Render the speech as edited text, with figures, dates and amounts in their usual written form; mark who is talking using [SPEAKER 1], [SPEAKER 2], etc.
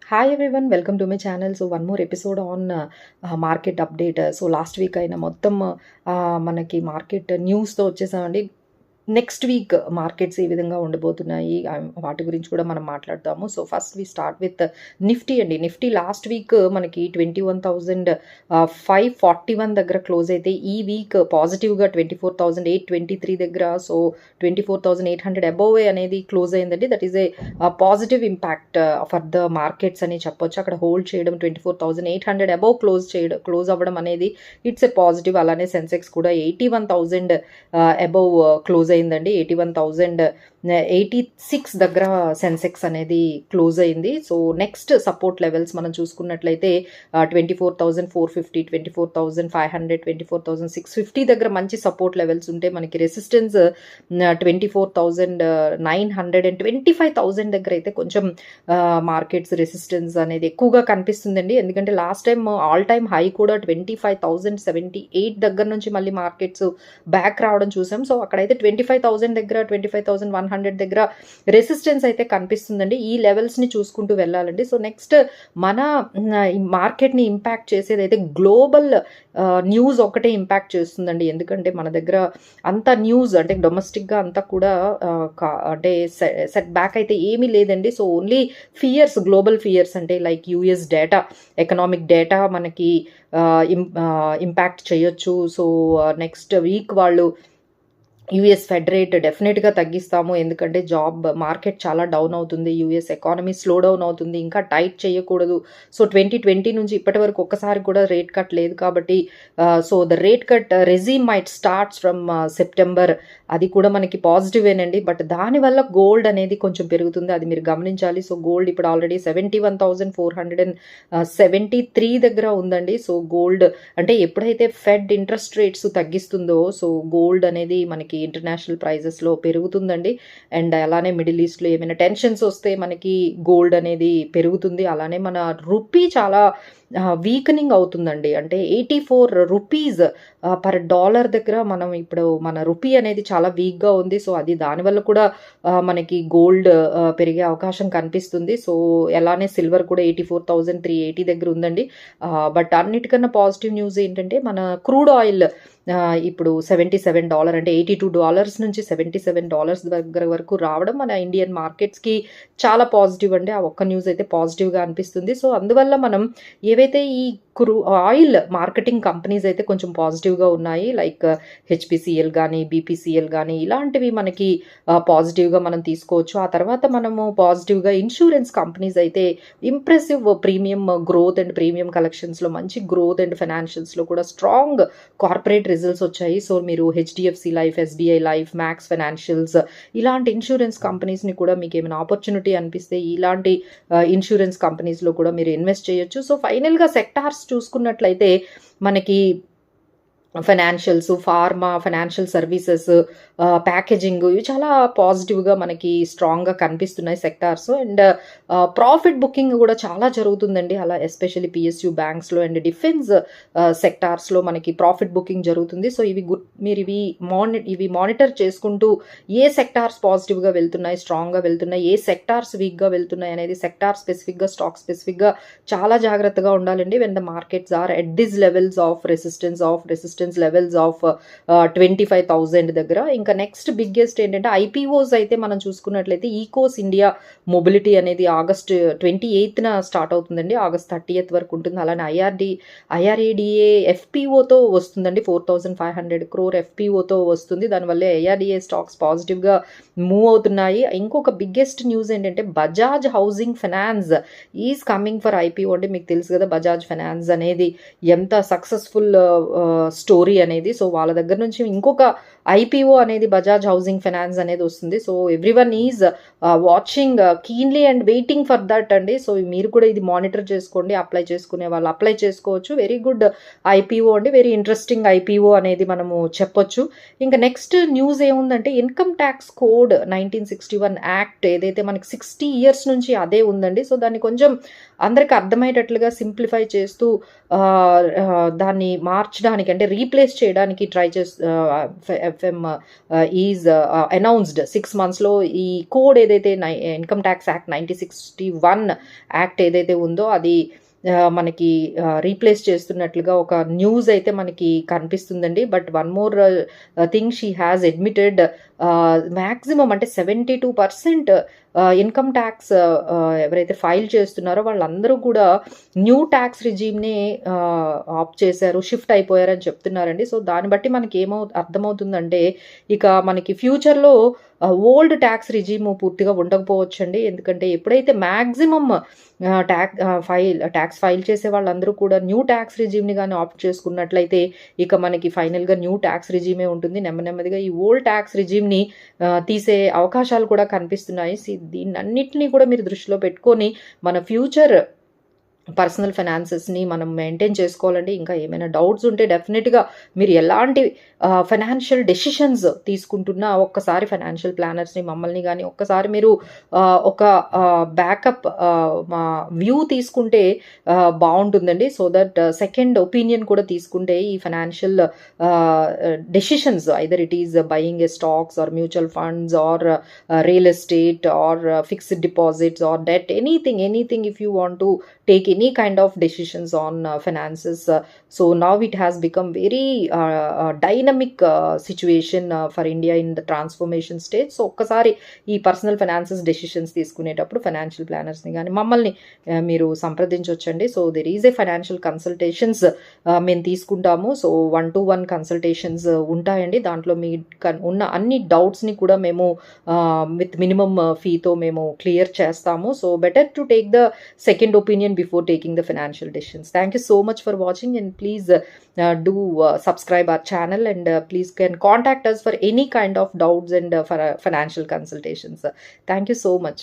[SPEAKER 1] Hi everyone, welcome to my channel. So one more episode on market update. So last week అయిన మొత్తం మనకి market న్యూస్తో వచ్చేసామండి. Next week markets ఏ విధంగా ఉండబోతున్నాయి వాటి గురించి కూడా మనం మాట్లాడతాము. So first we start with Nifty అండి. నిఫ్టీ లాస్ట్ వీక్ మనకి 21,541 దగ్గర క్లోజ్ అయితే ఈ వీక్ పాజిటివ్గా 24,823 దగ్గర, సో 24,800 అబోవ్ అనేది క్లోజ్ అయిందండి. That is a positive impact for the markets అని చెప్పొచ్చు. అక్కడ హోల్డ్ చేయడం 24,800 అబోవ్ క్లోజ్ అవ్వడం అనేది ఇట్స్ ఏ పాజిటివ్. అలానే సెన్సెక్స్ కూడా 81,000 అబోవ్ క్లోజ్ అయిందండి. 81,086 దగ్గర సెన్సెక్స్ అనేది క్లోజ్ అయింది. సో నెక్స్ట్ సపోర్ట్ లెవెల్స్ మనం చూసుకున్నట్లయితే 24,450, 24,500, 24,650 దగ్గర మంచి సపోర్ట్ లెవెల్స్ ఉంటే, మనకి రెసిస్టెన్స్ 24,900 అండ్ 25,000 దగ్గర అయితే కొంచెం మార్కెట్స్ రెసిస్టెన్స్ అనేది ఎక్కువగా కనిపిస్తుందండి. ఎందుకంటే last time all time high కూడా 25,078 దగ్గర నుంచి మళ్ళీ మార్కెట్స్ బ్యాక్ రావడం చూసాం. సో అక్కడైతే 25,000 దగ్గర, 25,100 దగ్గర రెసిస్టెన్స్ అయితే కనిపిస్తుందండి. ఈ లెవెల్స్ని చూసుకుంటూ వెళ్ళాలండి. సో నెక్స్ట్ మన మార్కెట్ని ఇంపాక్ట్ చేసేది అయితే గ్లోబల్ న్యూస్ ఒకటే ఇంపాక్ట్ చేస్తుందండి. ఎందుకంటే మన దగ్గర అంత న్యూస్ అంటే డొమెస్టిక్గా అంతా కూడా అంటే సెట్ బ్యాక్ అయితే ఏమీ లేదండి. So only fears, global fears అంటే like US data, economic data మనకి ఇంపాక్ట్ చేయొచ్చు. సో నెక్స్ట్ వీక్ వాళ్ళు యూఎస్ ఫెడ్ రేట్ డెఫినెట్గా తగ్గిస్తాము, ఎందుకంటే జాబ్ మార్కెట్ చాలా డౌన్ అవుతుంది, యూఎస్ ఎకానమీ స్లో డౌన్ అవుతుంది, ఇంకా టైట్ చేయకూడదు. సో 2020 నుంచి ఇప్పటి వరకు ఒక్కసారి కూడా రేట్ కట్ లేదు కాబట్టి so the rate cut regime might starts from September. అది కూడా మనకి పాజిటివేనండి. బట్ దానివల్ల గోల్డ్ అనేది కొంచెం పెరుగుతుంది, అది మీరు గమనించాలి. సో గోల్డ్ ఇప్పుడు ఆల్రెడీ 71,473 దగ్గర ఉందండి. సో గోల్డ్ అంటే ఎప్పుడైతే ఫెడ్ ఇంట్రెస్ట్ రేట్స్ తగ్గిస్తుందో, సో గోల్డ్ అనేది మనకి ఇంటర్నేషనల్ ప్రైజెస్లో పెరుగుతుందండి. అండ్ అలానే మిడిల్ ఈస్ట్లో ఏమైనా టెన్షన్స్ వస్తే మనకి గోల్డ్ అనేది పెరుగుతుంది. అలానే మన రూపీ చాలా వీకనింగ్ అవుతుందండి. అంటే 84 రూపీస్ పర్ డాలర్ దగ్గర మనం ఇప్పుడు మన రూపీ అనేది చాలా వీక్గా ఉంది. సో అది దానివల్ల కూడా మనకి గోల్డ్ పెరిగే అవకాశం కనిపిస్తుంది. సో అలానే సిల్వర్ కూడా 84,380 దగ్గర ఉందండి. బట్ అన్నిటికన్నా పాజిటివ్ న్యూస్ ఏంటంటే మన క్రూడ్ ఆయిల్ ఇప్పుడు $77 అంటే $82 నుంచి $77 దగ్గర వరకు రావడం మన ఇండియన్ మార్కెట్స్కి చాలా పాజిటివ్ అండి. ఆ ఒక్క న్యూస్ అయితే పాజిటివ్గా అనిపిస్తుంది. సో అందువల్ల మనం ఏవైతే ఈ ఆయిల్ మార్కెటింగ్ కంపెనీస్ అయితే కొంచెం పాజిటివ్గా ఉన్నాయి, లైక్ హెచ్పిసిఎల్ కానీ, బీపీసీఎల్ కానీ, ఇలాంటివి మనకి పాజిటివ్గా మనం తీసుకోవచ్చు. ఆ తర్వాత మనము పాజిటివ్గా ఇన్సూరెన్స్ కంపెనీస్ అయితే impressive premium growth and premium కలెక్షన్స్లో మంచి గ్రోత్ అండ్ ఫైనాన్షియల్స్లో కూడా స్ట్రాంగ్ కార్పొరేట్ రిజల్ట్స్ వచ్చాయి. సో మీరు HDFC life, SBI life, max financials ఇలాంటి ఇన్సూరెన్స్ కంపెనీస్ని కూడా మీకు ఏమైనా ఆపర్చునిటీ అనిపిస్తే ఇలాంటి ఇన్సూరెన్స్ కంపెనీస్లో కూడా మీరు ఇన్వెస్ట్ చేయొచ్చు. సో ఫైనల్గా సెక్టార్స్ చూసుకున్నట్లయితే మనకి financials, pharma, financial services, packaging ఇవి చాలా పాజిటివ్గా మనకి స్ట్రాంగ్గా కనిపిస్తున్నాయి సెక్టార్స్. అండ్ ప్రాఫిట్ బుకింగ్ కూడా చాలా జరుగుతుందండి. అలా ఎస్పెషల్లీ పిఎస్యూ బ్యాంక్స్లో అండ్ డిఫెన్స్ సెక్టార్స్లో మనకి ప్రాఫిట్ బుకింగ్ జరుగుతుంది. సో మీరు ఇవి మానిటర్ చేసుకుంటూ ఏ సెక్టార్స్ పాజిటివ్గా వెళ్తున్నాయి, స్ట్రాంగ్గా వెళ్తున్నాయి, ఏ సెక్టార్స్ వీక్గా వెళ్తున్నాయి అనేది సెక్టార్ స్పెసిఫిక్గా, స్టాక్ స్పెసిఫిక్గా చాలా జాగ్రత్తగా ఉండాలండి. When the markets are at this levels of resistance levels of 25,000 దగ్గర. ఇంకా నెక్స్ట్ బిగ్గెస్ట్ ఏంటంటే ఐపీఓస్ అయితే మనం చూసుకున్నట్లయితే ఈకోస్ ఇండియా మొబిలిటీ అనేది ఆగస్ట్ 28న స్టార్ట్ అవుతుందండి, ఆగస్ట్ 30th వరకు ఉంటుంది. అలానే ఐఆర్ఏడిఏ ఎఫ్పిఓతో వస్తుందండి, 4,500 crore ఎఫ్పిఓతో వస్తుంది. దానివల్ల ఐఆర్డిఏ స్టాక్స్ పాజిటివ్గా మూవ్ అవుతున్నాయి. ఇంకొక బిగ్గెస్ట్ న్యూస్ ఏంటంటే Bajaj housing finance is coming for IPO. అంటే మీకు తెలుసు కదా బజాజ్ ఫైనాన్స్ అనేది ఎంత సక్సెస్ఫుల్ స్టోరీ అనేది. సో వాళ్ళ దగ్గర నుంచి ఇంకొక ఐపీఓ అనేది బజాజ్ హౌసింగ్ ఫైనాన్స్ అనేది వస్తుంది. So everyone is watching keenly and waiting for that అండి. సో మీరు కూడా ఇది మానిటర్ చేసుకోండి, అప్లై చేసుకునే వాళ్ళు అప్లై చేసుకోవచ్చు. వెరీ గుడ్ ఐపీఓ అండి, వెరీ ఇంట్రెస్టింగ్ ఐపీఓ అనేది మనము చెప్పొచ్చు. ఇంకా నెక్స్ట్ న్యూస్ ఏముందంటే ఇన్కమ్ ట్యాక్స్ కోడ్ 1961 యాక్ట్ ఏదైతే మనకి 60 years నుంచి అదే ఉందండి. సో దాన్ని కొంచెం అందరికి అర్థమయ్యేటట్లుగా సింప్లిఫై చేస్తూ దాన్ని మార్చడానికి అంటే రీప్లేస్ చేయడానికి ట్రై IFM ఈజ్ అనౌన్స్డ్ 6 monthsలో ఈ కోడ్ ఏదైతే ఇన్కమ్ ట్యాక్స్ యాక్ట్ 1961 యాక్ట్ ఏదైతే ఉందో అది మనకి రీప్లేస్ చేస్తున్నట్లుగా ఒక న్యూస్ అయితే మనకి కనిపిస్తుందండి. But one more thing she has admitted maximum అంటే 72% ఇన్కమ్ ట్యాక్స్ ఎవరైతే ఫైల్ చేస్తున్నారో వాళ్ళందరూ కూడా న్యూ ట్యాక్స్ రిజీమ్ని ఆప్ట్ చేశారు, షిఫ్ట్ అయిపోయారని చెప్తున్నారండి. సో దాన్ని బట్టి మనకి అర్థమవుతుందంటే ఇక మనకి ఫ్యూచర్లో ఓల్డ్ ట్యాక్స్ రిజీమ్ పూర్తిగా ఉండకపోవచ్చండి. ఎందుకంటే ఎప్పుడైతే మ్యాక్సిమం ట్యాక్స్ ఫైల్ చేసే వాళ్ళందరూ కూడా న్యూ ట్యాక్స్ రిజీమ్ని కానీ ఆప్ట్ చేసుకున్నట్లయితే ఇక మనకి ఫైనల్గా న్యూ ట్యాక్స్ రిజీమే ఉంటుంది. నెమ్మదిగా ఈ ఓల్డ్ ట్యాక్స్ రిజీమ్ని తీసే అవకాశాలు కూడా కనిపిస్తున్నాయి. దీన్నన్నిటినీ కూడా మీరు దృష్టిలో పెట్టుకొని మన ఫ్యూచర్ పర్సనల్ ఫైనాన్సెస్ని మనం మెయింటైన్ చేసుకోవాలండి. ఇంకా ఏమైనా డౌట్స్ ఉంటే డెఫినెట్గా మీరు ఎలాంటి ఫైనాన్షియల్ డెసిషన్స్ తీసుకుంటున్నా ఒక్కసారి ఫైనాన్షియల్ ప్లానర్స్ని మమ్మల్ని కానీ ఒక్కసారి మీరు ఒక బ్యాకప్ వ్యూ తీసుకుంటే బాగుంటుందండి. సో దట్ సెకండ్ ఒపీనియన్ కూడా తీసుకుంటే ఈ financial decisions either it is buying a stocks or mutual funds or real estate or fixed deposits or debt anything if you want to take any kind of decisions on finances. So now it has become very dynamic situation for India in the transformation stage. So ఒక్కసారి ఈ personal finances decisions తీసుకునేటప్పుడు financial ప్లానర్స్ని కానీ మమ్మల్ని మీరు సంప్రదించవచ్చండి. So there is a financial consultations మేము తీసుకుంటాము. సో 1-to-1 కన్సల్టేషన్స్ ఉంటాయండి. దాంట్లో మీ ఉన్న అన్ని డౌట్స్ని కూడా మేము విత్ మినిమమ్ ఫీతో మేము క్లియర్ చేస్తాము. So better to take the second opinion before taking the financial decisions. Thank you so much for watching, and please do subscribe our channel, and please can contact us for any kind of doubts and for financial consultations. Thank you so much.